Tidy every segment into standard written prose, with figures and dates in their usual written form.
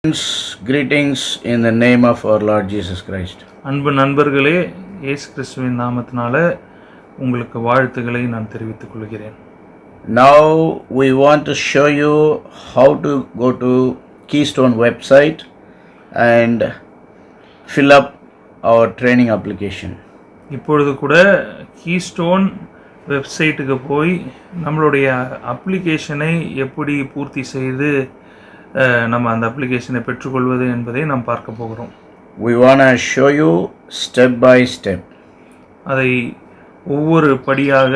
Greetings in the name of our Lord Jesus Christ. அன்பு நண்பர்களே, இயேசு கிறிஸ்துவின் நாமத்தினால உங்களுக்கு வாழ்த்துக்களை நான் தெரிவித்துக் கொள்கிறேன். Now we want to show you how to go to Keystone website and fill up our training application. இப்பொழுது கூட கீஸ்டோன் வெப்சைட்டுக்கு போய் நம்மளுடைய அப்ளிகேஷனை எப்படி பூர்த்தி செய்து நம்ம அந்த அப்ளிகேஷனை பெற்றுக்கொள்வது என்பதை நாம் பார்க்க போகிறோம். We want to show you step by step. அதை ஒவ்வொரு படியாக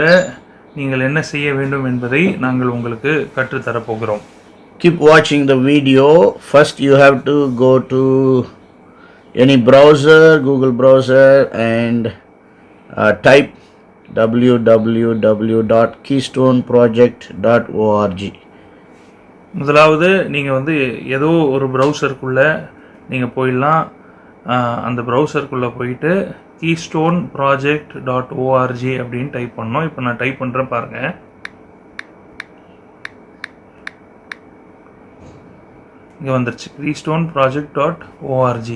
நீங்கள் என்ன செய்ய வேண்டும் என்பதை நாங்கள் உங்களுக்கு கற்றுத்தரப் போகிறோம். Keep watching the video. First you have to go to any browser, Google browser, and type www.keystoneproject.org. முதலாவது நீங்கள் ஏதோ ஒரு ப்ரௌசருக்குள்ளே நீங்கள் போயிடலாம். அந்த ப்ரௌசருக்குள்ளே போயிட்டு keystone project.org அப்படின்னு டைப் பண்ணோம். இப்போ நான் டைப் பண்ணுறேன் பாருங்கள். இங்கே வந்துருச்சு keystone project.org.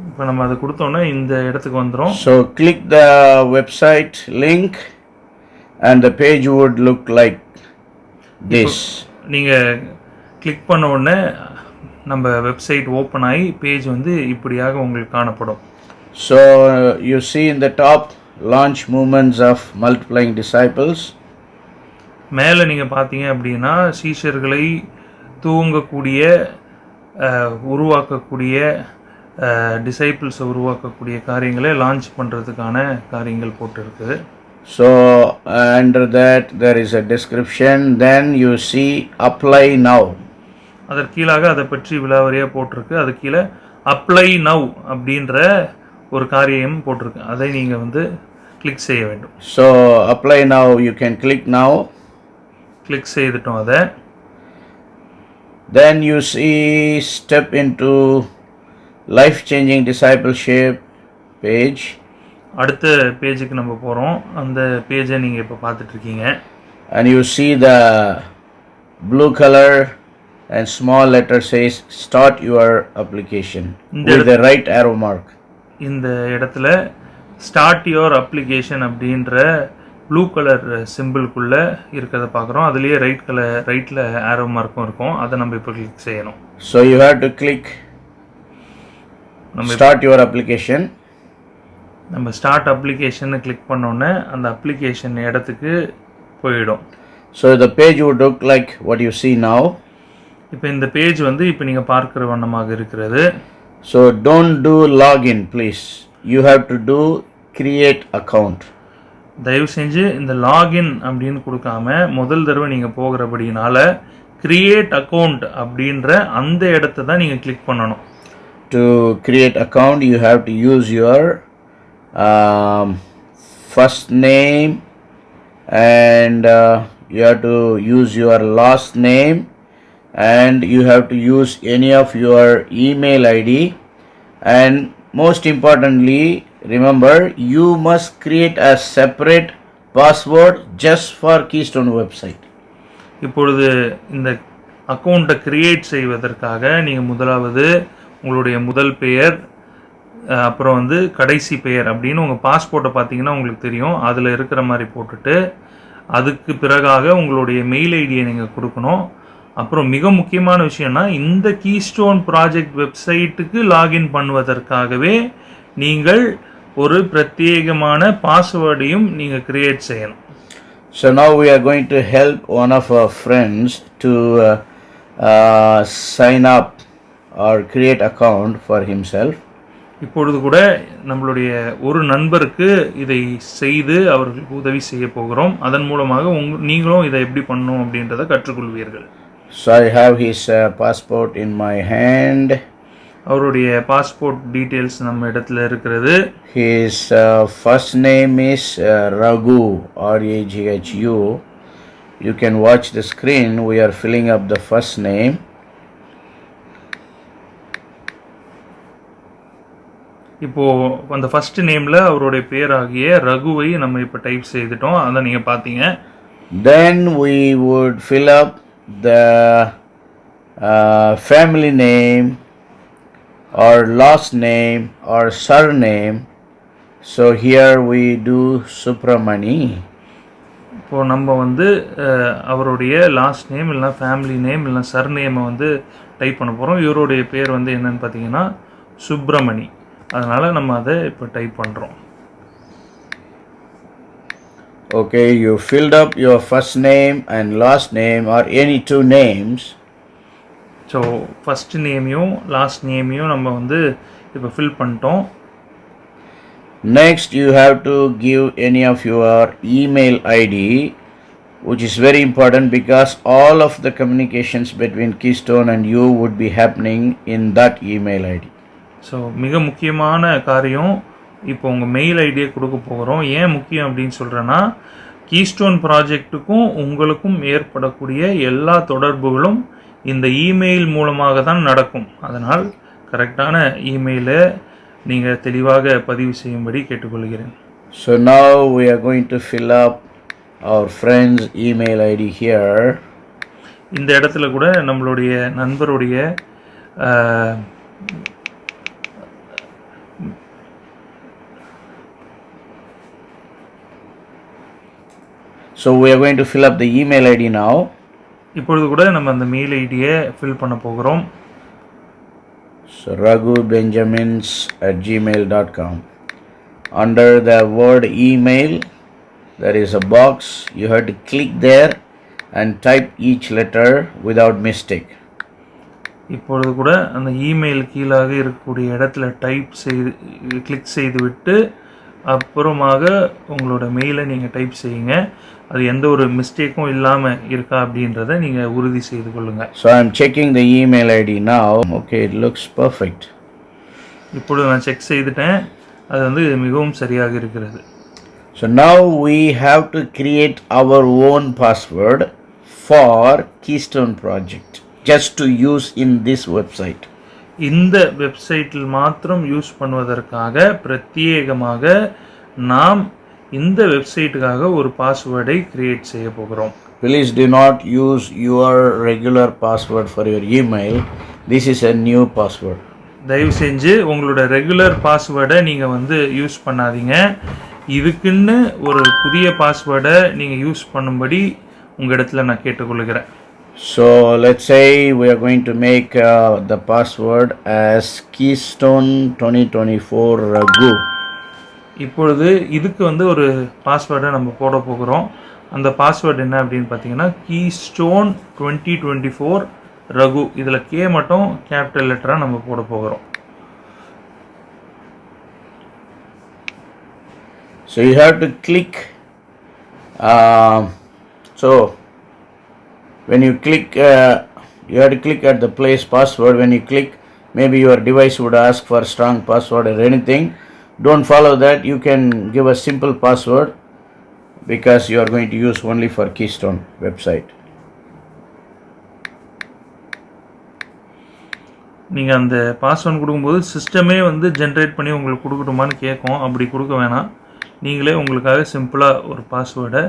இப்போ நம்ம அதை கொடுத்தோன்னா இந்த இடத்துக்கு வந்துடும். So click the website link and the page would look like this. நீங்கள் கிளிக் பண்ண உடனே நம்ம வெப்சைட் ஓப்பன் ஆகி பேஜ் இப்படியாக உங்களுக்கு காணப்படும். So you see in the top launch movements of multiplying disciples. மேலே நீங்கள் பார்த்தீங்க அப்படின்னா சீஷர்களை தூங்கக்கூடிய உருவாக்கக்கூடிய டிசைபிள்ஸை உருவாக்கக்கூடிய காரியங்களை லான்ச் பண்ணுறதுக்கான காரியங்கள் போட்டிருக்கு. So under that there is a description, then you see apply now. அதற்கு கீழாக அதை பற்றி விலாவரியாக போட்டிருக்கு. அது கீழே அப்ளை நவ் அப்படின்ற ஒரு காரியம் போட்டிருக்கு. அதை நீங்கள் கிளிக் செய்ய வேண்டும். So apply now, you can click now. Click செய்துட்டோம் அதை. Then you see step into life changing discipleship page. அடுத்த பேஜுக்கு நம்ம போகிறோம். அந்த பேஜை நீங்கள் இப்போ பார்த்துட்ருக்கீங்க. And you see the blue color and small letter says start your application with the right arrow mark. இந்த இடத்துல ஸ்டார்ட் யுவர் அப்ளிகேஷன் அப்படின்ற ப்ளூ கலர் சிம்பிள்குள்ளே இருக்கிறத பார்க்குறோம். அதுலேயே ரைட்டில் ஆரோ மார்க்கும் இருக்கும். அதை நம்ம இப்போ கிளிக் செய்யணும். So you have to click start your application. நம்ம ஸ்டார்ட் அப்ளிகேஷனை கிளிக் பண்ணோன்னே அந்த அப்ளிகேஷன் இடத்துக்கு போயிடும். So the page would look like what you see now. இப்போ இந்த பேஜ் இப்போ நீங்கள் பார்க்குற வண்ணமாக இருக்கிறது. So don't do login please. You have to do create account. தயவு செஞ்சு இந்த லாகின் அப்படின்னு கொடுக்காம முதல் தடவை நீங்கள் போகிறபடினால கிரியேட் அக்கௌண்ட் அப்படின்ற அந்த இடத்த தான் நீங்கள் கிளிக் பண்ணணும். To create account you have to use your first name and you have to use your last name and you have to use any of your email ID, and most importantly remember you must create a separate password just for Keystone website. இப்பொழுது இந்த அக்கௌண்ட்டை create செய்வதற்காக நீங்கள் முதலாவது உங்களுடைய முதல் பெயர், அப்புறம் கடைசி பெயர் அப்படின்னு உங்கள் பாஸ்போர்ட்டை பார்த்தீங்கன்னா உங்களுக்கு தெரியும். அதில் இருக்கிற மாதிரி போட்டுட்டு அதுக்கு பிறகாக உங்களுடைய மெயில் ஐடியை நீங்கள் கொடுக்கணும். அப்புறம் மிக முக்கியமான விஷயம்னா இந்த கீஸ்டோன் ப்ராஜெக்ட் வெப்சைட்டுக்கு லாகின் பண்ணுவதற்காகவே நீங்கள் ஒரு பிரத்யேகமான பாஸ்வேர்டையும் நீங்கள் கிரியேட் செய்யணும். So now we are going to help one of our friends to sign up or create account for himself. இப்பொழுது கூட நம்மளுடைய ஒரு நண்பருக்கு இதை செய்து அவர்களுக்கு உதவி செய்ய போகிறோம். அதன் மூலமாக நீங்களும் இதை எப்படி பண்ணணும் அப்படின்றத கற்றுக்கொள்வீர்கள். So I have his passport in my hand. அவருடைய பாஸ்போர்ட் டீட்டெயில்ஸ் நம்ம இடத்துல இருக்கிறது. His first name is Raghu, R-A-G-H-U. You can watch the screen. We are filling up the first name. இப்போது அந்த ஃபஸ்ட் நேமில் அவருடைய பேராகிய ரகுவை நம்ம இப்போ டைப் செய்துட்டோம். அதை நீங்கள் பார்த்தீங்க. Then we would fill up the family name or last name or surname. So here we do Supramani. இப்போ நம்ம வந்து அவருடைய லாஸ்ட் நேம் இல்லைனா ஃபேமிலி நேம் இல்லைனா சர்நேமை வந்து டைப் பண்ண போகிறோம். இவருடைய பேர் வந்து என்னன்னு பார்த்தீங்கன்னா சுப்பிரமணி. அதனால் நம்ம அதை இப்போ டைப் பண்ணுறோம். Okay, you filled up your first name and last name or any two names. So first நேமையும் லாஸ்ட் நேமையும் நம்ம வந்து இப்போ ஃபில் பண்ணிட்டோம். Next, you have to give any of your email ID, which is very important because all of the communications between Keystone and you would be happening in that email ID. So மிக முக்கியமான காரியம், இப்போ உங்கள் mail ஐடியை கொடுக்க போகிறோம். ஏன் முக்கியம் அப்படின்னு சொல்கிறேன்னா, கீஸ்டோன் ப்ராஜெக்ட்டுக்கும் உங்களுக்கும் ஏற்படக்கூடிய எல்லா தொடர்புகளும் இந்த இமெயில் மூலமாக தான் நடக்கும். அதனால் கரெக்டான இமெயிலை நீங்கள் தெளிவாக பதிவு செய்யும்படி கேட்டுக்கொள்கிறேன். So now we are going to fill up our friend's email ID here. இந்த இடத்துல கூட நம்மளுடைய நண்பருடைய So we are going to fill up the email ID now. இப்பொழுது கூட நம்ம அந்த மெயில் ஐடியை ஃபில் பண்ண போகிறோம். So raghubenjamins@gmail.com. Under the word email, there is a box. You have to click there and type each letter without mistake. இப்பொழுது கூட அந்த இமெயில் கீழாக இருக்கக்கூடிய இடத்துல கிளிக் செய்து விட்டு அப்புறமாக உங்களோட மெயிலை நீங்கள் டைப் செய்யுங்க. அது எந்த ஒரு மிஸ்டேக்கும் இல்லாமல் இருக்கா அப்படின்றத நீங்கள் உறுதி செய்து கொள்ளுங்கள். So I am checking the email ID now. Okay, it looks perfect. இப்பொழுது நான் செக் செய்துட்டேன். அது வந்து மிகவும் சரியாக இருக்கிறது. So now we have to create our own password for Keystone project just to use in this website. இந்த வெப்சைட்டில் மாத்திரம் யூஸ் பண்ணுவதற்காக பிரத்யேகமாக நாம் இந்த வெப்சைட்டுக்காக ஒரு பாஸ்வேர்டை கிரியேட் செய்ய போகிறோம். Please do not use your regular password for your email. This is a new password. தயவு செஞ்சு உங்களோட ரெகுலர் பாஸ்வேர்டை நீங்கள் வந்து யூஸ் பண்ணாதீங்க. இதுக்குன்னு ஒரு புதிய பாஸ்வேர்டை நீங்கள் யூஸ் பண்ணும்படி உங்கள் இடத்துல நான் கேட்டுக்கொள்கிறேன். So let's say we are going to make the password as Keystone 2024 Raghu. இப்பொழுது இதுக்கு வந்து ஒரு பாஸ்வேர்டை நம்ம போட போகிறோம். அந்த பாஸ்வேர்டு என்ன அப்படின்னு பார்த்தீங்கன்னா கீஸ்டோன் 2024 ரகு. இதில் கே மட்டும் கேபிட்டல் லெட்டராக நம்ம போட போகிறோம். So you have to click. So when you click, you have to click at the place password. When you click, maybe your device would ask for strong password or anything. Don't follow that. You can give a simple password because you are going to use only for Keystone website. நீங்கள் அந்த password கொடுக்கும்போது சிஸ்டமே வந்து generate பண்ணி உங்களுக்கு கொடுக்கட்டுமான்னு கேட்கும். அப்படி கொடுக்க வேணாம். நீங்களே உங்களுக்காக சிம்பிளாக ஒரு பாஸ்வேர்டை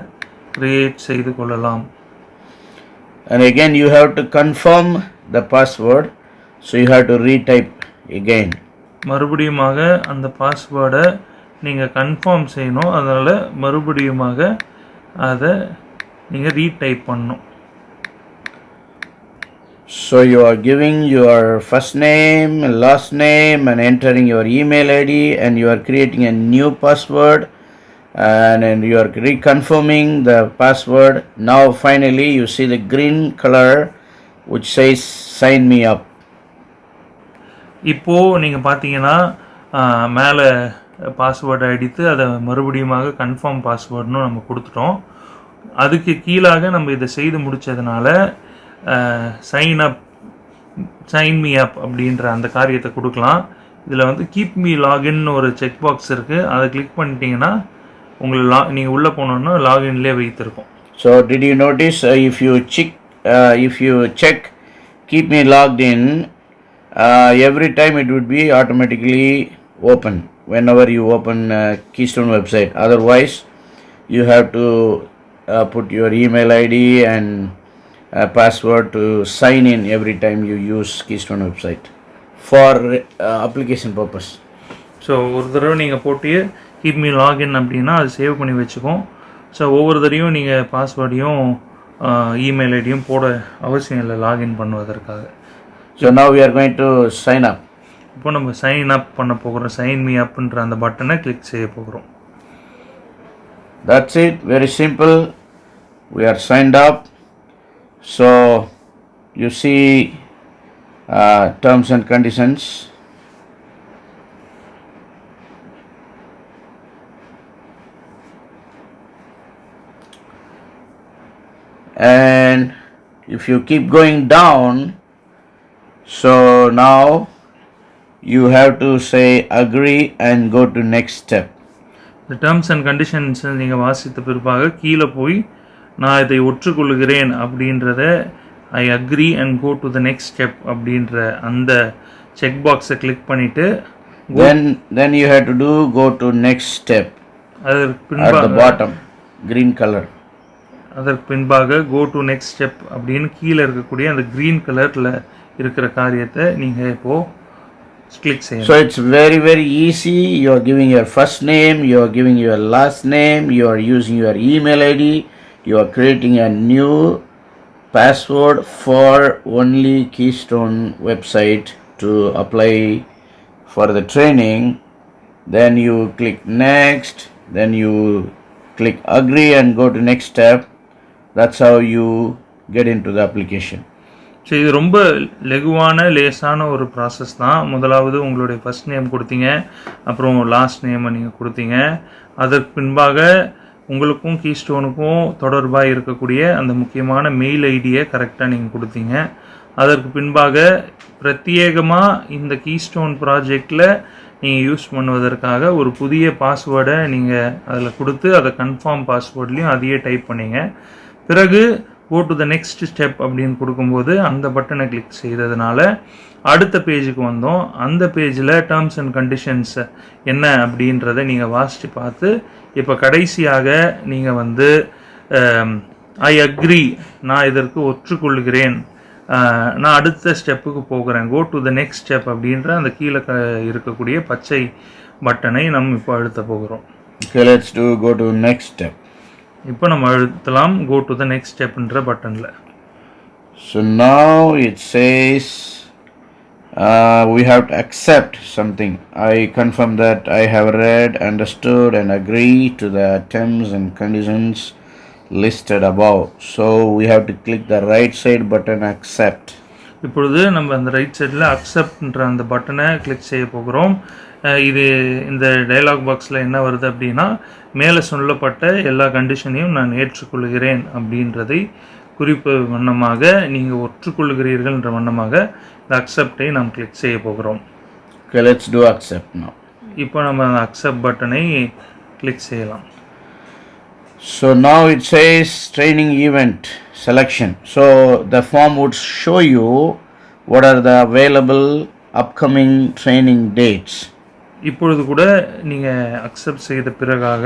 கிரியேட் செய்து கொள்ளலாம். And again you have to confirm the password, so you have to retype again. மறுபடியுமாக அந்த பாஸ்வேர்டை நீங்கள் கன்ஃபார்ம் செய்யணும். அதனால் மறுபடியுமாக அதை நீங்கள் ரீடைப் பண்ணணும். So you are giving your first name, last name and entering your email ID, and you are creating a new password, and you are reconfirming the password. Now finally you see the green color which says sign me up. இப்போது நீங்கள் பார்த்தீங்கன்னா மேலே பாஸ்வேர்டை அடித்து அதை மறுபடியுமாக confirm பாஸ்வேர்டுன்னு நம்ம கொடுத்துட்டோம். அதுக்கு கீழாக நம்ம இதை செய்து முடித்ததுனால சைன் மீ அப் அப்படின்ற அந்த காரியத்தை கொடுக்கலாம். இதில் வந்து கீப் மீ லாகின்னு ஒரு செக் பாக்ஸ் இருக்குது. அதை கிளிக் பண்ணிட்டீங்கன்னா உங்களை நீங்கள் உள்ளே போனோன்னா லாகின்லேயே வைத்திருக்கும். So did you notice if you check keep me logged in, every time it would be automatically open whenever you open Keystone website. Otherwise you have to put your email ID and password to sign in every time you use Keystone website for application purpose. So ஒரு தடவை நீங்கள் போட்டு keep me login அப்படின்னா அது save பண்ணி வச்சுக்கோம். So ஒவ்வொரு தடவையும் நீங்கள் பாஸ்வேர்டையும் இமெயில் ஐடியும் போட அவசியம் இல்லை லாகின் பண்ணுவதற்காக. So now we are going to sign up. இப்போ நம்ம சைன் அப் பண்ண போகிறோம். சைன் மீ அப்ன்ற அந்த பட்டனை கிளிக் செய்ய போகிறோம். That's it, very simple. We are signed up. So you see terms and conditions. And if you keep going down, so now you have to say agree and go to next step. இந்த terms and conditions நீங்கள் வாசித்த பிற்பாக கீழே போய் நான் இதை ஒற்றுக்கொள்கிறேன் அப்படின்றத I agree and go to the next step அப்படின்ற அந்த செக் பாக்ஸை கிளிக் பண்ணிவிட்டு then you have to go to next step அதற்கு at the bottom, green color. அதற்கு பின்பாக கோ டு நெக்ஸ்ட் ஸ்டெப் அப்படின்னு கீழே இருக்கக்கூடிய அந்த க்ரீன் கலரில் இருக்கிற காரியத்தை நீங்கள் இப்போது கிளிக் செய்யணும். So it's very, very easy. You are giving your first name, you are giving your last name, you are using your email ID, you are creating a new password for only Keystone website to apply for the training. Then you click next, then you click agree and go to next step. That's how you get into the application. So இது ரொம்ப லெகுவான லேசான ஒரு process தான். முதலாவது உங்களுடைய first name கொடுத்தீங்க, அப்புறம் last நேமை நீங்கள் கொடுத்தீங்க. அதற்கு பின்பாக உங்களுக்கும் கீஸ்டோனுக்கும் தொடர்பாக இருக்கக்கூடிய அந்த முக்கியமான மெயில் ஐடியை கரெக்டாக நீங்கள் கொடுத்தீங்க. அதற்கு பின்பாக பிரத்யேகமாக இந்த கீஸ்டோன் ப்ராஜெக்டில் நீங்கள் யூஸ் பண்ணுவதற்காக ஒரு புதிய பாஸ்வேர்டை நீங்கள் அதில் கொடுத்து அதை கன்ஃபார்ம் பாஸ்வேர்ட்லேயும் அதையே டைப் பண்ணீங்க. பிறகு go to the next step அப்படின்னு கொடுக்கும்போது அந்த பட்டனை கிளிக் செய்ததுனால அடுத்த பேஜுக்கு வந்தோம். அந்த பேஜில் டேர்ம்ஸ் அண்ட் கண்டிஷன்ஸ் என்ன அப்படின்றத நீங்கள் வாசித்து பார்த்து இப்போ கடைசியாக நீங்கள் வந்து ஐ அக்ரி, நான் இதற்கு ஒற்றுக்கொள்கிறேன், நான் அடுத்த ஸ்டெப்புக்கு போகிறேன், go to the next step அப்படின்ற அந்த கீழே இருக்கக்கூடிய பச்சை பட்டனை நம்ம இப்போ அழுத்த போகிறோம். Okay, let's go to next step. இப்போ நம்ம அழுத்தலாம் கோ டு த நெக்ஸ்ட் ஸ்டெப்ன்ற பட்டனில். So now it says we have to accept something. I confirm that I have read, understood and agree to the terms and conditions listed above. So we have to click the right side button, accept. இப்பொழுது நம்ம அந்த right சைடில் அக்செப்ட்ன்ற அந்த பட்டனை click செய்ய போகிறோம். இது இந்த டயலாக் பாக்ஸில் என்ன வருது அப்படின்னா, மேலே சொல்லப்பட்ட எல்லா கண்டிஷனையும் நான் ஏற்றுக்கொள்கிறேன் அப்படின்றதை குறிப்பு வண்ணமாக நீங்கள் ஒற்றுக்கொள்கிறீர்கள் என்ற வண்ணமாக இந்த அக்செப்டை நாம் கிளிக் செய்ய போகிறோம். Okay, let's do accept now. இப்போ நம்ம அந்த அக்செப்ட் பட்டனை கிளிக் செய்யலாம். So now it says training event selection. So the form would show you what are the available upcoming training dates. இப்பொழுது கூட நீங்கள் அக்செப்ட் செய்த பிறகாக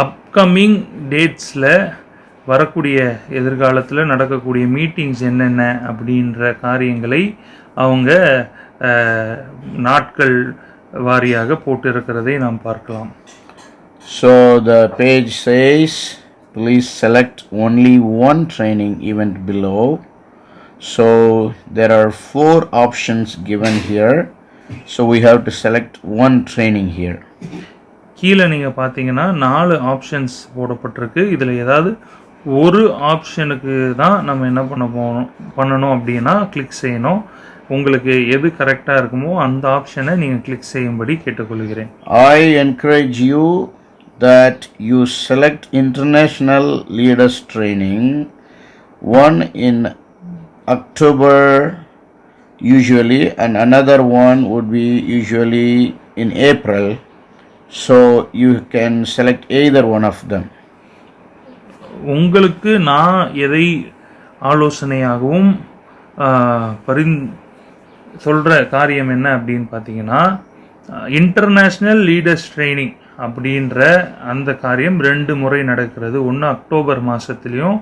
அப்கமிங் டேட்ஸில் வரக்கூடிய எதிர்காலத்தில் நடக்கக்கூடிய மீட்டிங்ஸ் என்னென்ன அப்படின்ற காரியங்களை அவங்க நாட்கள் வாரியாக போட்டிருக்கிறதை நாம் பார்க்கலாம். So the page says please select only one training event below. So there are 4 options given here. So we have to select one training here. கீழே நீங்கள் பார்த்தீங்கன்னா 4 ஆப்ஷன்ஸ் போடப்பட்டிருக்கு. இதில் ஏதாவது ஒரு ஆப்ஷனுக்கு தான் நம்ம என்ன பண்ணணும் அப்படின்னா கிளிக் செய்யணும். உங்களுக்கு எது கரெக்டாக இருக்குமோ அந்த ஆப்ஷனை நீங்கள் கிளிக் செய்யும்படி கேட்டுக்கொள்கிறேன். I encourage you that you select international leaders training, one in October usually and another one would be usually in April, so you can select either one of them. உங்களுக்கு நான் எதை ஆலோசனையாகவும் சொல்கிற காரியம் என்ன அப்படின்னு பார்த்தீங்கன்னா, இன்டர்நேஷ்னல் லீடர்ஸ் ட்ரைனிங் அப்படின்ற அந்த காரியம் 2 முறை நடக்கிறது. ஒன்று அக்டோபர் மாதத்துலேயும்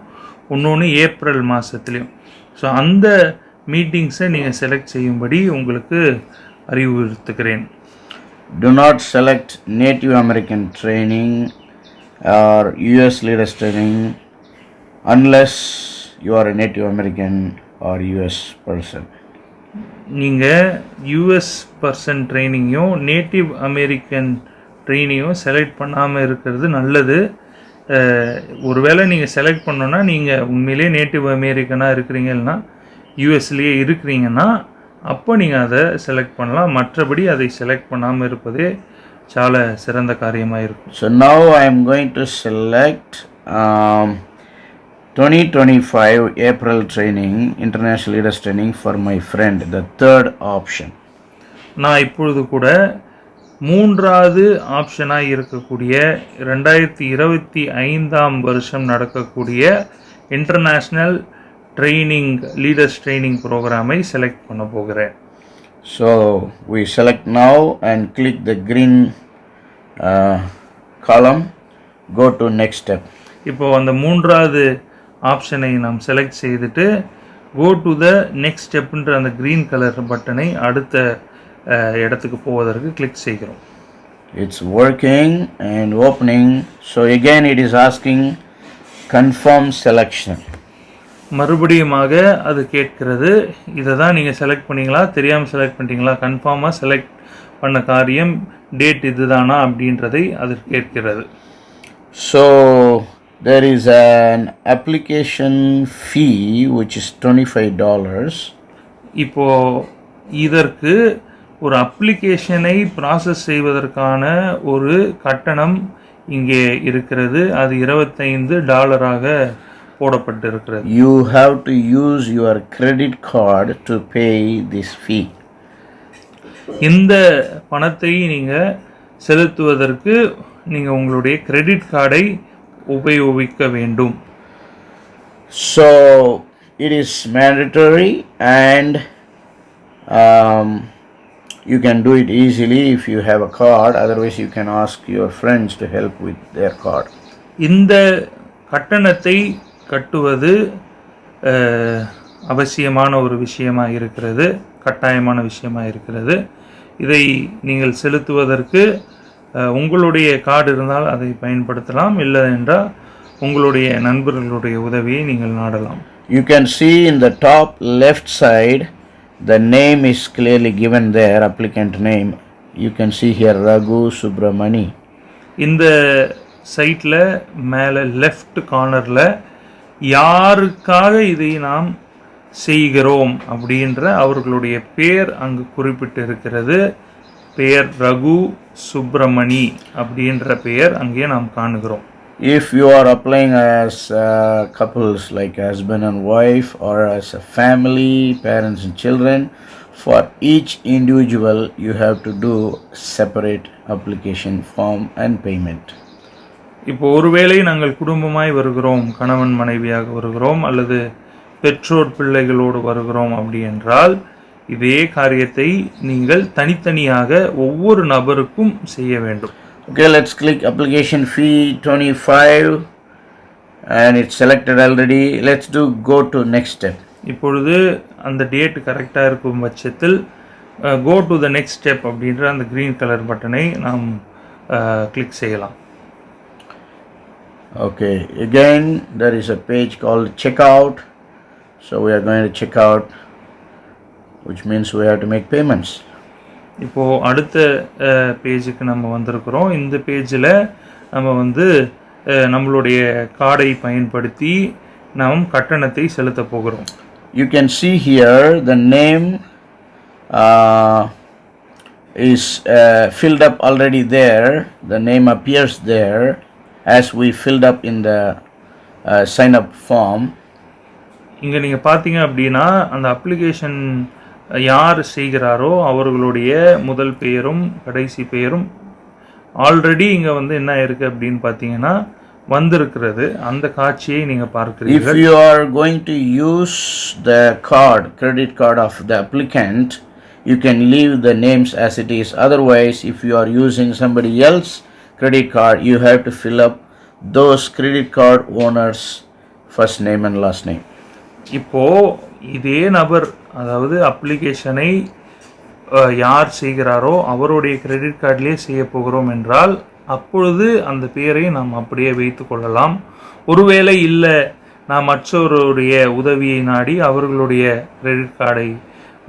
இன்னொன்று ஏப்ரல் மாதத்துலேயும். ஸோ அந்த மீட்டிங்ஸை நீங்கள் செலக்ட் செய்யும்படி உங்களுக்கு அறிவுறுத்துகிறேன். Do not select Native American training or US leaders training unless you are a Native American or US person. நீங்கள் யூஎஸ் பர்சன் ட்ரைனிங்கையும் நேட்டிவ் அமெரிக்கன் ட்ரைனிங்கும் செலக்ட் பண்ணாமல் இருக்கிறது நல்லது. ஒருவேளை நீங்கள் செலக்ட் பண்ணோன்னா நீங்கள் உண்மையிலே நேட்டிவ் அமெரிக்கனாக இருக்கிறீங்கன்னா யூஎஸ்லேயே இருக்கிறீங்கன்னா அப்போ நீங்கள் அதை செலக்ட் பண்ணலாம். மற்றபடி அதை செலக்ட் பண்ணாமல் இருப்பதே சால சிறந்த காரியமாக இருக்கும். So now I am going to select 2025 April training, International Leaders Training for my friend, the third option. நான் இப்பொழுது கூட மூன்றாவது ஆப்ஷனாக இருக்கக்கூடிய 2025 வருஷம் நடக்கக்கூடிய இன்டர்நேஷ்னல் ட்ரைனிங் லீடர்ஸ் ட்ரைனிங் ப்ரோக்ராமை செலக்ட் பண்ண போகிறேன். So we select now and click the green column, go to next step. இப்போ அந்த மூன்றாவது ஆப்ஷனை நாம் செலக்ட் செய்துட்டு கோ டு த நெக்ஸ்ட் ஸ்டெப்ன்ற அந்த க்ரீன் கலர் பட்டனை அடுத்த இடத்துக்கு போவதற்கு கிளிக் செய்கிறோம். It's working and opening. So again it is asking confirm selection. மறுபடியுமாக அது கேட்கிறது, இதை தான் நீங்கள் செலக்ட் பண்ணீங்களா, தெரியாமல் செலக்ட் பண்ணிட்டீங்களா, கன்ஃபார்மாக செலக்ட் பண்ண காரியம் டேட் இதுதானா அப்படின்றதை அது கேட்கிறது. So there is an application fee which is $25. இப்போது இதற்கு ஒரு அப்ளிகேஷனை ப்ராசஸ் செய்வதற்கான ஒரு கட்டணம் இங்கே இருக்கிறது. அது $25 போடப்பட்டிருக்கிறது. You have to use your credit card to pay this fee. இந்த பணத்தை நீங்கள் செலுத்துவதற்கு நீங்கள் உங்களுடைய கிரெடிட் கார்டை உபயோகிக்க வேண்டும். So it is mandatory and you can do it easily if you have a card. Otherwise you can ask your friends to help with their card. இந்த கட்டணத்தை கட்டுவது அவசியமான ஒரு விஷயமாக இருக்கிறது, கட்டாயமான விஷயமாக இருக்கிறது. இதை நீங்கள் செலுத்துவதற்கு உங்களுடைய கார்டு இருந்தால் அதை பயன்படுத்தலாம், இல்லை என்றால் உங்களுடைய நண்பர்களுடைய உதவியை நீங்கள் நாடலாம். You can see in the top left side the name is clearly given there, applicant name. You can see here Raghu Subramani. இந்த சைட்டில் மேலே லெஃப்ட் கார்னரில் யாருக்காக இதை நாம் செய்கிறோம் அப்படின்ற அவர்களுடைய பேர் அங்கு குறிப்பிட்டு இருக்கிறது. பெயர் ரகு சுப்ரமணி அப்படின்ற பெயர் அங்கே நாம் காணுகிறோம். If you are applying as couples like husband and wife or as a family, parents and children, for each individual you have to do separate application form and payment. இப்போ ஒருவேளை நாங்கள் குடும்பமாய் வருகிறோம், கணவன் மனைவியாக வருகிறோம் அல்லது பெற்றோர் பிள்ளைகளோடு வருகிறோம் அப்படி என்றால் இதே காரியத்தை நீங்கள் தனித்தனியாக ஒவ்வொரு நபருக்கும் செய்ய வேண்டும். Okay, let's click application fee 25 and it's selected already. Let's go to next step. இப்பொழுது அந்த டேட் கரெக்டாக இருக்கும் பட்சத்தில் go to the next step அப்படின்ற அந்த க்ரீன் கலர் பட்டனை நாம் கிளிக் செய்யலாம். Okay, again there is a page called checkout. So we are going to check out, which means we have to make payments. இப்போது அடுத்த பேஜுக்கு நம்ம வந்திருக்கிறோம். இந்த பேஜில் நம்ம நம்மளுடைய கார்டை பயன்படுத்தி நாம் கட்டணத்தை செலுத்த போகிறோம். You can see here the name is filled up already there. The name appears there as we filled up in the sign up form. இங்கே நீங்கள் பார்த்தீங்க அப்படின்னா அந்த அப்ளிகேஷன் யார் செய்கிறாரோ அவர்களுடைய முதல் பெயரும் கடைசி பெயரும் ஆல்ரெடி இங்கே என்ன இருக்குது அப்படின்னு பார்த்தீங்கன்னா வந்திருக்கிறது. அந்த காட்சியை நீங்கள் பார்க்கிறீர்கள். If you are going to use the credit card of the applicant, you can leave the names as it is. Otherwise, if you are using somebody else credit card, you have to fill up those credit card owners first name and last name. இப்போ இதே நபர், அதாவது அப்ளிகேஷனை யார் செய்கிறாரோ அவருடைய credit கார்டிலே செய்ய போகிறோம் என்றால் அப்பொழுது அந்த பெயரை நாம் அப்படியே வைத்து கொள்ளலாம். ஒருவேளை இல்லை, நான் மற்றவருடைய உதவியை நாடி அவர்களுடைய கிரெடிட் கார்டை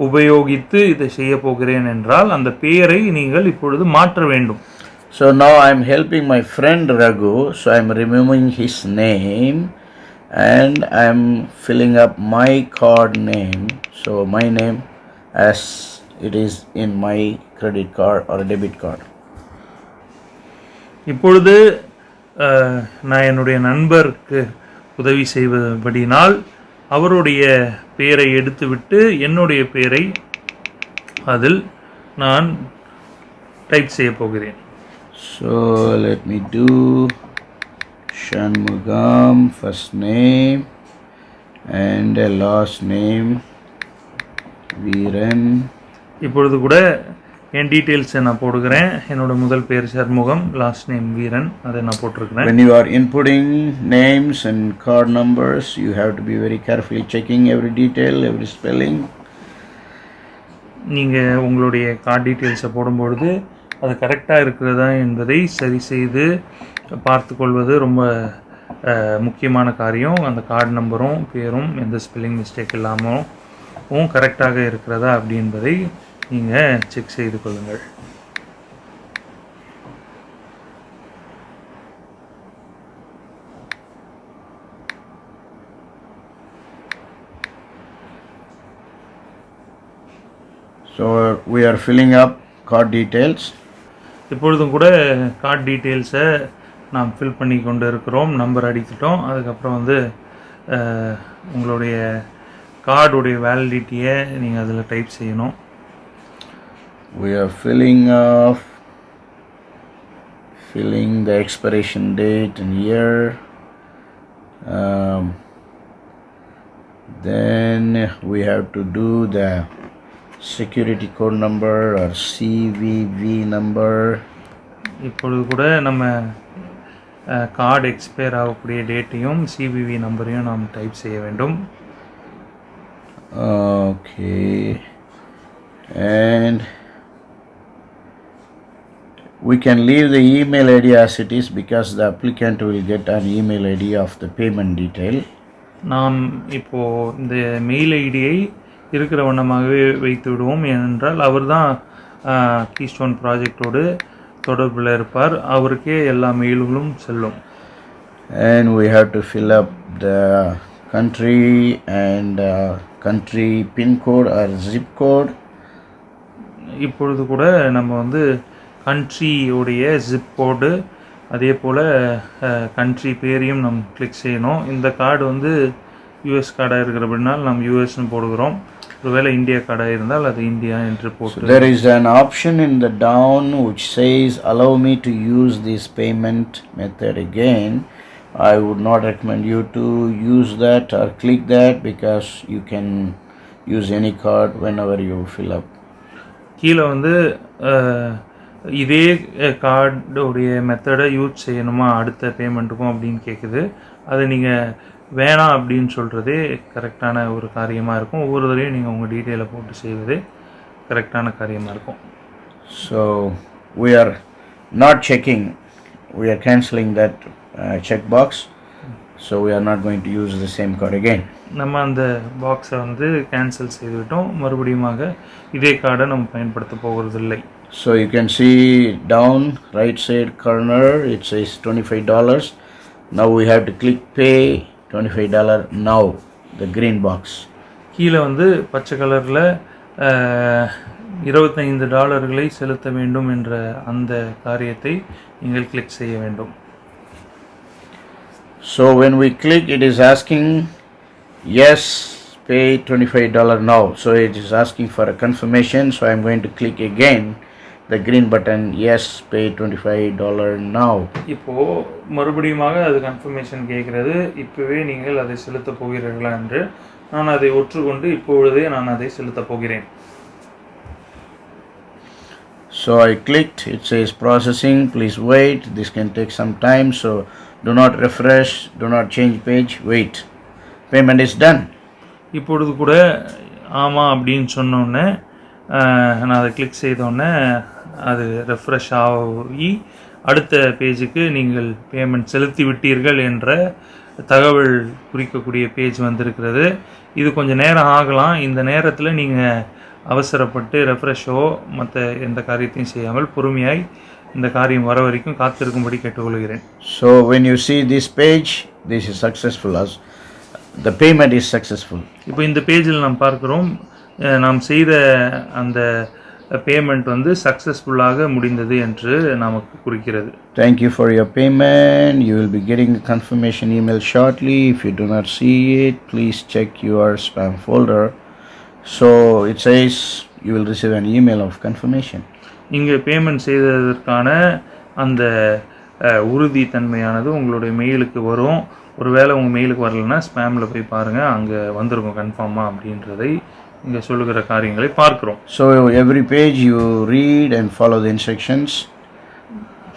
உபயோகித்து இதை செய்ய போகிறேன் என்றால் அந்த பெயரை நீங்கள் இப்பொழுது மாற்ற வேண்டும். So now I am helping my friend Raghu, so I am removing his name and I am filling up my card name. So my name as it is in my credit card or debit card. இப்பொழுது நான் என்னுடைய நண்பருக்கு உதவி செய்வபடினால் அவருடைய பெயரை எடுத்துவிட்டு என்னுடைய பெயரை அதில் நான் டைப் செய்ய போகிறேன். So let me do Shanmugam first name and a last name Veeran. இப்பொழுது கூட என் டீட்டெயில்ஸை நான் போடுகிறேன். என்னோட முதல் பேர் சண்முகம், லாஸ்ட் நேம் வீரன், அதை நான் போட்டிருக்கிறேன். When you are inputting names and card numbers, you have to be very carefully checking every detail, every spelling. நீங்கள் உங்களுடைய கார்டு டீட்டெயில்ஸை போடும்பொழுது அது கரெக்டாக இருக்கிறதா என்பதை சரி செய்து பார்த்து கொள்வது ரொம்ப முக்கியமான காரியம். அந்த கார்டு நம்பரும் பேரும் எந்த ஸ்பெல்லிங் மிஸ்டேக் இல்லாமலும் கரெக்டாக இருக்கிறதா அப்படி என்பதை நீங்கள் செக் செய்து கொள்ளுங்கள். So we are filling up card details. இப்பொழுதும் கூட கார்டு டீட்டெயில்ஸை நாம் ஃபில் பண்ணி கொண்டு இருக்கிறோம். நம்பர் அடித்துட்டோம். அதுக்கப்புறம் வந்து உங்களுடைய கார்டுடைய வேலிடிட்டியை நீங்கள் அதில் டைப் செய்யணும். We are filling the expiration date and year. Then we have to do the security code number or CVV number. இப்பொழுது கூட நம்ம கார்டு எக்ஸ்பயர் ஆகக்கூடிய டேட்டையும் சிவிவி நம்பரையும் நாம் டைப் செய்ய வேண்டும். Okay, and we can leave the email ID as it is because the applicant will get an email ID of the payment detail. நாம் இப்போது இந்த மெயில் ஐடியை இருக்கிற வண்ணமாகவே வைத்து விடுவோம். ஏனென்றால் அவர் தான் கீஸ்டோன் ப்ராஜெக்டோடு தொடர்பில் இருப்பார், அவருக்கே எல்லா மெயில்களும் செல்லும். And we have to fill up the country and country pin code or zip code. இப்பொழுது கூட நம்ம வந்து கண்ட்ரியோடைய ஜிப் கோடு அதே போல் கண்ட்ரி பேரையும் நம்ம கிளிக் செய்யணும். இந்த கார்டு வந்து யூஎஸ் கார்டாக இருக்கிறபடினால் நம்ம யூஎஸ்னு போடுகிறோம். ஒருவேளை இந்தியா கார்டாக இருந்தால் அது இந்தியா என்று போட்டு. There is an option in the down which says allow me to use this payment method again. I would not recommend you to use that or click that because you can use any card whenever you fill up. கீழே வந்து இதே கார்டுடைய மெத்தடை use செய்யணுமா அடுத்த பேமெண்ட்டுக்கும் அப்படின்னு கேட்குது. அதை நீங்கள் வேணாம் அப்படின்னு சொல்கிறதே கரெக்டான ஒரு காரியமாக இருக்கும். ஒவ்வொரு தடையும் நீங்கள் உங்கள் டீட்டெயிலை போட்டு செய்வது கரெக்டான காரியமாக இருக்கும். So we are not checking, we are cancelling that checkbox. So we are not going to use the same card again. நம்ம அந்த பாக்ஸை வந்து கேன்சல் செய்துவிட்டோம். மறுபடியுமாக இதே கார்டை நம்ம பயன்படுத்த போகிறதில்லை. So you can see down right side corner it says $25. Now we have to click pay $25 now, the green box. கீழே வந்து பச்சை கலரில் $25 செலுத்த வேண்டும் என்ற அந்த காரியத்தை நீங்கள் கிளிக் செய்ய வேண்டும். So when we click, it is asking yes, pay $25 now. So it is asking for a confirmation. So I am going to click again the green button, yes, pay $25 now. இப்போது மறுபடியுமாக அது confirmation கேட்குறது. இப்போவே நீங்கள் அதை செலுத்த போகிறீர்களா என்று. நான் அதை ஒற்றுக்கொண்டு இப்பொழுதே நான் அதை செலுத்த போகிறேன். So I clicked, it says processing, please wait, this can take some time, so do not refresh, do not change page, wait. Payment is done. இப்பொழுது கூட ஆமாம் அப்படின்னு சொன்னோடனே நான் அதை கிளிக் செய்தோடனே அது ரெஃப்ரெஷ் ஆகி அடுத்த பேஜுக்கு நீங்கள் பேமெண்ட் செலுத்தி விட்டீர்கள் என்ற தகவல் குறிக்கக்கூடிய பேஜ் வந்திருக்கிறது. இது கொஞ்சம் நேரம் ஆகலாம். இந்த நேரத்தில் நீங்கள் அவசரப்பட்டு ரெஃப்ரெஷோ மற்ற எந்த காரியத்தையும் செய்யாமல் பொறுமையாய் இந்த காரியம் வர வரைக்கும் காத்திருக்கும்படி கேட்டுக்கொள்கிறேன். So when you see this page, this is successful, as the payment is successful. இப்போ இந்த பேஜில் நாம் பார்க்கிறோம் நாம் செய்த அந்த பேமெண்ட் வந்து சக்ஸஸ்ஃபுல்லாக முடிந்தது என்று நமக்கு குறிக்கிறது. Thank you for your payment. You will be getting a confirmation email shortly. If you do not see it, please check your spam folder. So it says you will receive an email of confirmation. இங்கே payment செய்ததற்கான அந்த உறுதித்தன்மையானது உங்களுடைய மெயிலுக்கு வரும். ஒருவேளை உங்கள் மெயிலுக்கு வரலைன்னா ஸ்பேமில் போய் பாருங்கள், அங்கே வந்திருக்கும் கன்ஃபார்மாக அப்படின்றதை இங்கே சொல்லுகிற காரியங்களை பார்க்குறோம். So every page you read and follow the instructions.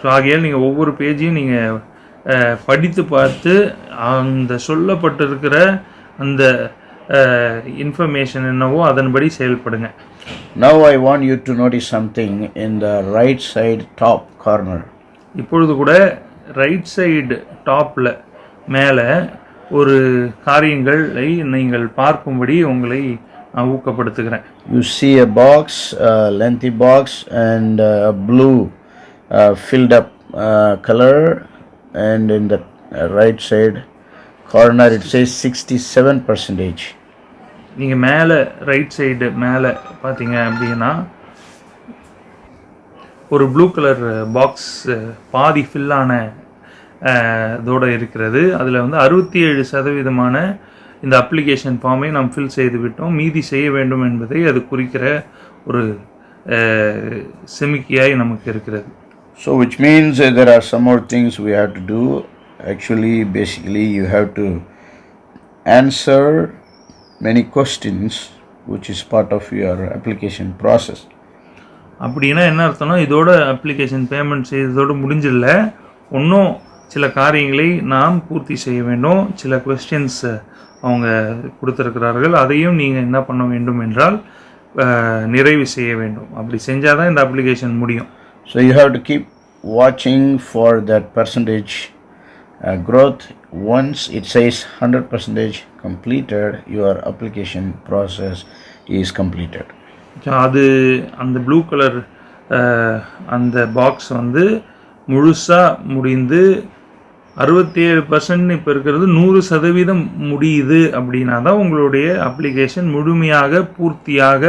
So ஆகையால் நீங்கள் ஒவ்வொரு பேஜையும் நீங்கள் படித்து பார்த்து அந்த சொல்லப்பட்டிருக்கிற அந்த இன்ஃபர்மேஷன் என்னவோ அதன்படி செயல்படுங்க. Now I want you to notice something in the right side top corner. இப்பொழுது கூட ரைட் சைடு டாப்பில் மேலே ஒரு காரியங்களை நீங்கள் பார்க்கும்படி உங்களை நான் ஊக்கப்படுத்துகிறேன். You see a box, a lengthy box, and a blue filled up color, and in the right side corner it says 67%. நீங்கள் மேலே ரைட் சைடு மேலே பார்த்தீங்க அப்படின்னா ஒரு ப்ளூ கலர் பாக்ஸ் பாதி ஃபில்லான இதோடு இருக்கிறது. அதில் வந்து 67% இந்த அப்ளிகேஷன் ஃபார்மை நாம் ஃபில் செய்து விட்டோம், மீதி செய்ய வேண்டும் என்பதை அது குறிக்கிற ஒரு செமிக்கியாய் நமக்கு இருக்கிறது. So which means there are some more things we have to do. Actually, basically you have to answer many questions which is part of your application process. அப்படின்னா என்ன அர்த்தம்னா இதோட அப்ளிகேஷன் பேமெண்ட் செய்ததோடு முடிஞ்சிடல, இன்னும் சில காரியங்களை நாம் பூர்த்தி செய்ய வேண்டும். சில கொஸ்டின்ஸ் அவங்க கொடுத்துருக்கிறார்கள், அதையும் நீங்கள் என்ன பண்ண வேண்டும் என்றால் நிறைவு செய்ய வேண்டும். அப்படி செஞ்சால் தான் இந்த அப்ளிகேஷன் முடியும். So you have to keep watching for that percentage growth. Once it says 100% completed, your application process is completed. அது அந்த ப்ளூ கலர் அந்த பாக்ஸ் வந்து முழுசாக முடிந்து 67% இப்போ இருக்கிறது 100% முடியுது அப்படின்னா தான் உங்களுடைய அப்ளிகேஷன் முழுமையாக பூர்த்தியாக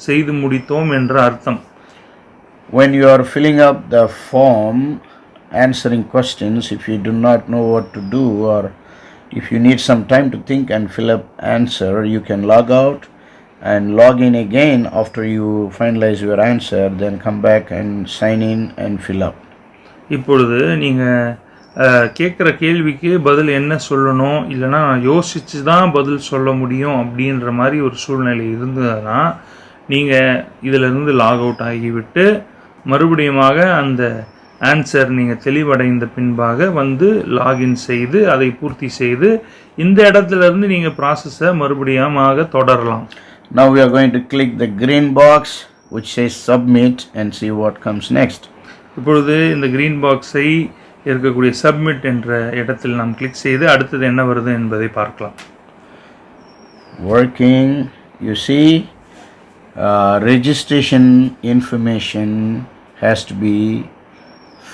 செய்து முடித்தோம் என்ற அர்த்தம். When you are filling up the form, answering questions, if you do not know what to do, or if you need some time to think and fill up answer, you can log out and log in again after you finalize your answer, then come back and sign in and fill up. இப்பொழுது நீங்கள் கேட்குற கேள்விக்கு பதில் என்ன சொல்லணும், இல்லைனா யோசித்து தான் பதில் சொல்ல முடியும் அப்படின்ற மாதிரி ஒரு சூழ்நிலை இருந்ததுன்னா நீங்கள் இதிலிருந்து லாக் அவுட் ஆகிவிட்டு மறுபடியுமாக அந்த ஆன்சர் நீங்கள் தெளிவடைந்த பின்பாக வந்து லாகின் செய்து அதை பூர்த்தி செய்து இந்த இடத்துலேருந்து நீங்கள் ப்ராசஸை மறுபடியுமாக தொடரலாம். Now we are going to click the green box which says submit and see what comes next. இப்பொழுது இந்த green பாக்ஸை இருக்கக்கூடிய சப்மிட் என்ற இடத்தில் நாம் கிளிக் செய்து அடுத்தது என்ன வருது என்பதை பார்க்கலாம். Working, you see registration information has to be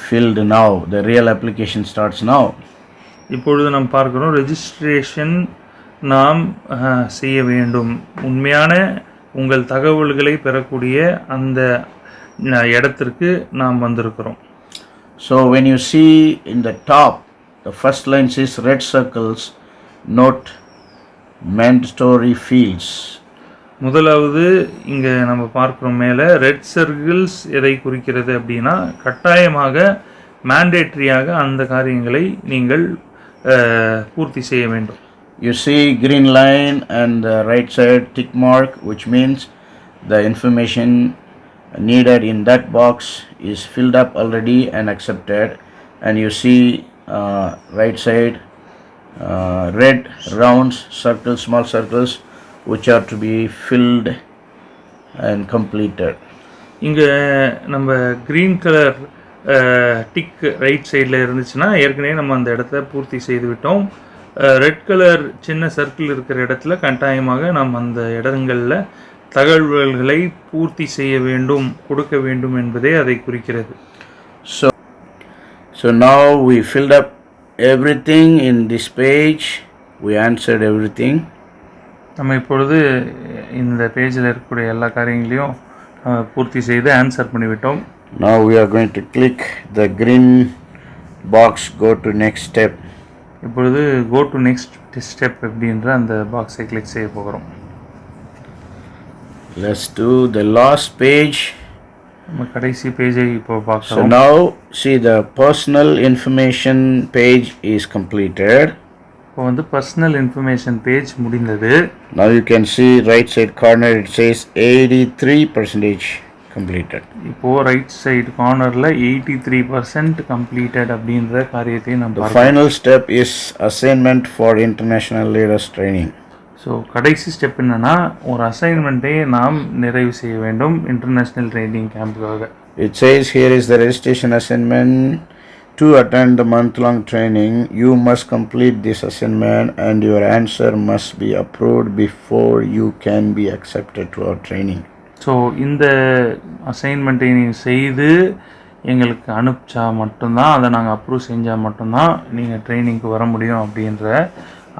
filled now. The real application starts now. இப்பொழுது நாம் பார்க்கிறோம் ரெஜிஸ்ட்ரேஷன் நாம் செய்ய வேண்டும். உண்மையான உங்கள் தகவல்களை பெறக்கூடிய அந்த இடத்திற்கு நாம் வந்திருக்கிறோம். So when you see in the top, the first line says red circles, note mandatory fields. முதலாவது இங்கே நம்ம பார்க்குறோம் மேலே ரெட் சர்க்கிள்ஸ் எதை குறிக்கிறது அப்படின்னா கட்டாயமாக மேண்டேட்ரியாக அந்த காரியங்களை நீங்கள் பூர்த்தி செய்ய வேண்டும். You see green line and the right side tick mark, which means the information needed in that box is filled up already and accepted, and you see right side red rounds, circles, small circles, which are to be filled and completed. இங்கே நம்ம green colour tick right சைடில் இருந்துச்சுன்னா ஏற்கனவே நம்ம அந்த இடத்த பூர்த்தி செய்து விட்டோம். ரெட் கலர் சின்ன சர்க்கிள் இருக்கிற இடத்துல கட்டாயமாக நாம் அந்த இடங்களில் தகவல்களை பூர்த்தி செய்ய வேண்டும், கொடுக்க வேண்டும் என்பதே அதை குறிக்கிறது. So now we filled up everything in this page. We answered everything. நம்ம இப்பொழுது இந்த பேஜில் இருக்கக்கூடிய எல்லா காரியங்களையும் பூர்த்தி செய்து ஆன்சர் பண்ணிவிட்டோம். Now we are going to click the green box, go to next step. இப்பொழுது go to next step அப்படின்ற அந்த பாக்ஸை கிளிக் செய்ய போகிறோம். Let's do the last page. நம்ம கடைசி பேஜை இப்போ So பார்க்கலாம். now see the personal information page is completed. இப்போ வந்து பர்சனல் இன்ஃபர்மேஷன் பேஜ் முடிந்தது. Now you can see right side corner it says 83% completed. இப்போது ரைட் சைடு கார்னரில் 83% கம்ப்ளீட்டட் அப்படின்ற காரியத்தை நம்ம The பார்க்கலாம். final step is assignment for international leaders training. So கடைசி ஸ்டெப் என்னென்னா ஒரு அசைன்மெண்ட்டை நாம் நிறைவு செய்ய வேண்டும் இன்டர்நேஷ்னல் ட்ரைனிங் கேம்புக்காக. It says here is the registration assignment. To attend the month-long training, you must complete this assignment and your answer must be approved before you can be accepted to our training. So இந்த அசைன்மெண்ட்டை நீங்கள் செய்து எங்களுக்கு அனுப்பிச்சா மட்டும்தான், அதை நாங்கள் approve செஞ்சால் மட்டும்தான் நீங்கள் ட்ரைனிங்க்கு வர முடியும் அப்படின்ற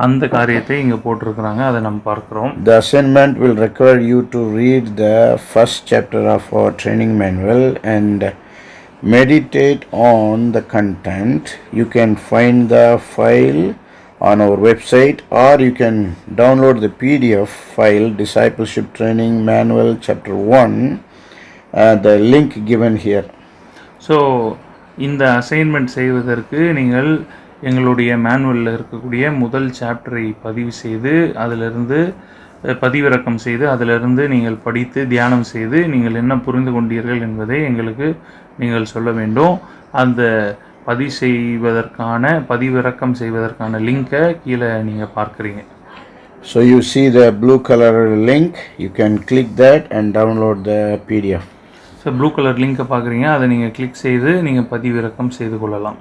அந்த காரியத்தை இங்கே போட்டிருக்கிறாங்க. அதை நம்ம பார்க்குறோம். The assignment will require you to read the first chapter of our training manual and meditate on the content. You can find the file on our website or you can download the PDF file Discipleship Training Manual Chapter 1, the link given here. So இந்த assignment செய்வதற்கு நீங்கள் எங்களுடைய மேனுவலில் இருக்கக்கூடிய முதல் சாப்டரை பதிவு செய்து அதிலிருந்து பதிவிறக்கம் செய்து அதிலிருந்து நீங்கள் படித்து தியானம் செய்து நீங்கள் என்ன புரிந்து கொண்டீர்கள் என்பதை எங்களுக்கு நீங்கள் சொல்ல வேண்டும். அந்த பதிவிறக்கம் செய்வதற்கான லிங்கை கீழே நீங்கள் பார்க்குறீங்க. So you see the blue color link, you can click that and download the PDF. So blue colour லிங்கை பார்க்குறீங்க, அதை நீங்கள் கிளிக் செய்து நீங்கள் பதிவிறக்கம் செய்து கொள்ளலாம்.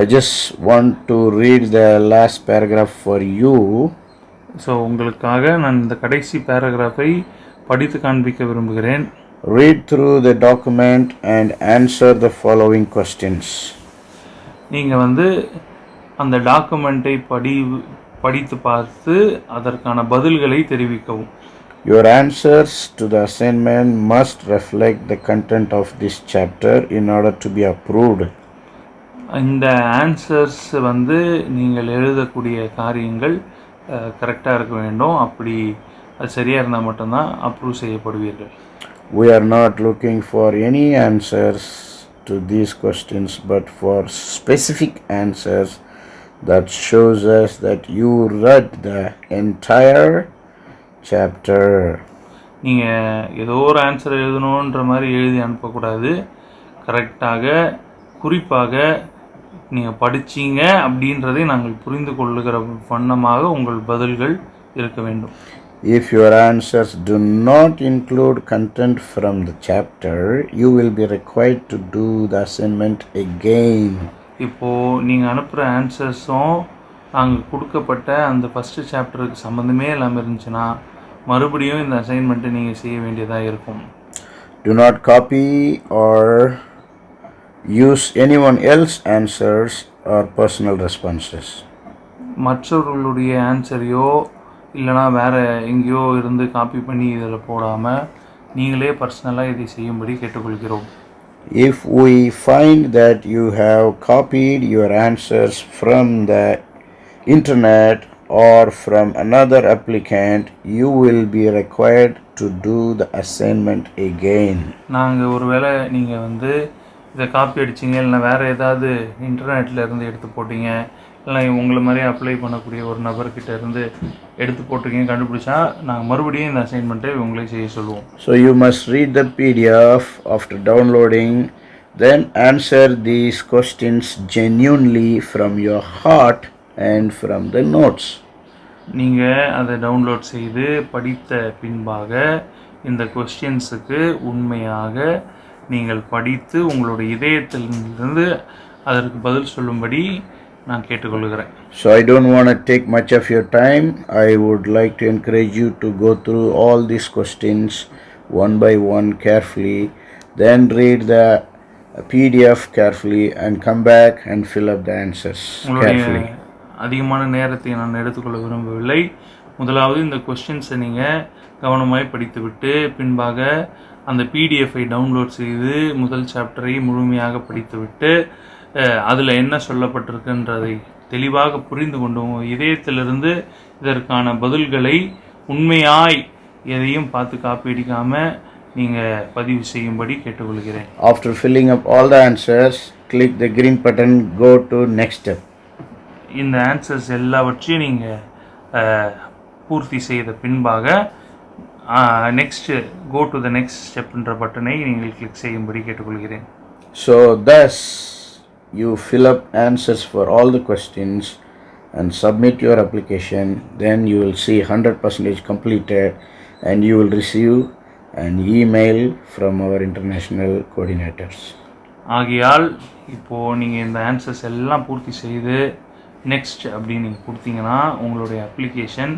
I just want to read the last paragraph for you. So உங்களுக்காக நான் இந்த கடைசி பேராகிராஃபை படித்து காண்பிக்க விரும்புகிறேன். Read through the document and answer the following questions. நீங்கள் வந்து அந்த டாக்குமெண்ட்டை படித்து பார்த்து அதற்கான பதில்களை தெரிவிக்கவும். Your answers to the assignment must reflect the content of this chapter in order to be approved. இந்த ஆன்சர்ஸ் வந்து நீங்கள் எழுதக்கூடிய காரியங்கள் கரெக்டாக இருக்க வேண்டும். அப்படி அது சரியாக இருந்தால் மட்டும்தான் approve செய்யப்படுவீர்கள். We are not looking for any answers to these questions but for specific answers that shows us that you read the entire chapter. நீங்கள் ஏதோ ஒரு ஆன்சர் எழுதணுன்ற மாதிரி எழுதி அனுப்பக்கூடாது. கரெக்டாக குறிப்பாக நீங்கள் படிச்சீங்க அப்படின்றதை நாங்கள் புரிந்து கொள்ளுகிற வண்ணமாக உங்கள் பதில்கள் இருக்க வேண்டும். If your answers do not include content from the chapter, you will be required to do the assignment again. இப்போது நீங்கள் அனுப்புகிற ஆன்சர்ஸும் நாங்கள் கொடுக்கப்பட்ட அந்த ஃபஸ்ட்டு சாப்டருக்கு சம்மந்தமே இல்லாமல் இருந்துச்சுன்னா மறுபடியும் இந்த அசைன்மெண்ட்டை நீங்கள் செய்ய வேண்டியதாக இருக்கும். Do not copy or use anyone else's answers or personal responses. மற்றவர்களுடைய ஆன்சரையோ இல்லைனா வேறு எங்கேயோ இருந்து காப்பி பண்ணி இதில் போடாமல் நீங்களே பர்சனலாக இதை செய்யும்படி கேட்டுக்கொள்கிறோம். If we find that you have copied your answers from the internet or from another applicant, you will be required to do the assignment again. நாங்கள் ஒருவேளை நீங்கள் வந்து இதை காப்பி அடிச்சிங்க இல்லைனா வேறு ஏதாவது இன்டர்நெட்டில் இருந்து எடுத்து போட்டிங்க இல்லை உங்களை மாதிரியே அப்ளை பண்ணக்கூடிய ஒரு நபர்கிட்ட இருந்து எடுத்து போட்டிருக்கீங்க கண்டுபிடிச்சா நாங்கள் மறுபடியும் இந்த அசைன்மெண்ட்டை உங்களே செய்ய சொல்லுவோம். So you must read the PDF after downloading, then answer these questions genuinely from your heart and from the notes. நீங்கள் அதை டவுன்லோட் செய்து படித்த பின்பாக இந்த கொஸ்டின்ஸுக்கு உண்மையாக நீங்கள் படித்து உங்களுடைய இதயத்திலிருந்து அதற்கு பதில் சொல்லும்படி நான் கேட்டுக்கொள்கிறேன். So I don't want to take much of your time. I would like to encourage you to go through all these questions one by one carefully, then read the PDF carefully and come back and fill up the answers carefully. அதிகமான நேரத்தை நான் எடுத்துக்கொள்ள விரும்பவில்லை. முதலாவது இந்த கொஸ்டின்ஸை நீங்கள் கவனமாய் படித்துவிட்டு பின்பாக அந்த பிடிஎஃப்பை டவுன்லோட் செய்து முதல் சாப்டரை முழுமையாக படித்துவிட்டு அதில் என்ன சொல்லப்பட்டிருக்குன்றதை தெளிவாக புரிந்து கொண்டு இதயத்திலிருந்து இதற்கான பதில்களை உண்மையாய் எதையும் பார்த்து காப்பி அடிக்காமல் நீங்கள் பதிவு செய்யும்படி கேட்டுக்கொள்கிறேன். After filling up all the answers, click the green button, go to next step. இந்த ஆன்சர்ஸ் எல்லாவற்றையும் நீங்கள் பூர்த்தி செய்த பின்பாக next go to the next ஸ்டெப்ன்ற பட்டனை நீங்கள் கிளிக் செய்யும்படி கேட்டுக்கொள்கிறேன். So thus you fill up answers for all the questions and submit your application, then you will see 100% completed and you will receive an email from our international coordinators. ஆகையால் இப்போது நீங்கள் இந்த answers எல்லாம் பூர்த்தி செய்து next அப்படின்னு நீங்கள் கொடுத்தீங்கன்னா உங்களுடைய அப்ளிகேஷன்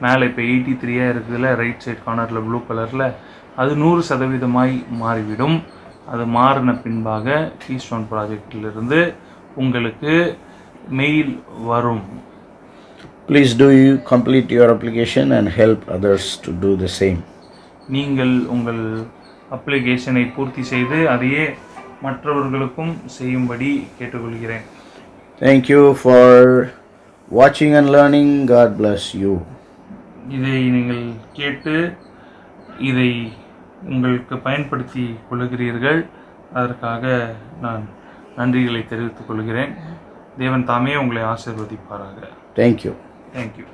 மேலே இப்போ 83 இருக்குதுல ரைட் சைட் கார்னரில் ப்ளூ கலரில் அது 100% மாறிவிடும். அது மாறின பின்பாக கீஸ்டோன் ப்ராஜெக்டிலிருந்து உங்களுக்கு மெயில் வரும். Please do you complete your application and help others to do the same. நீங்கள் உங்கள் அப்ளிகேஷனை பூர்த்தி செய்து அதையே மற்றவர்களுக்கும் செய்யும்படி கேட்டுக்கொள்கிறேன். Thank you for watching and learning. God bless you. இதை நீங்கள் கேட்டு இதை உங்களுக்கு பயன்படுத்தி கொள்கிறீர்கள். அதற்காக நான் நன்றிகளை தெரிவித்துக் கொள்கிறேன். தேவன் தாமே உங்களை ஆசீர்வதிப்பாராக. Thank you. Thank you.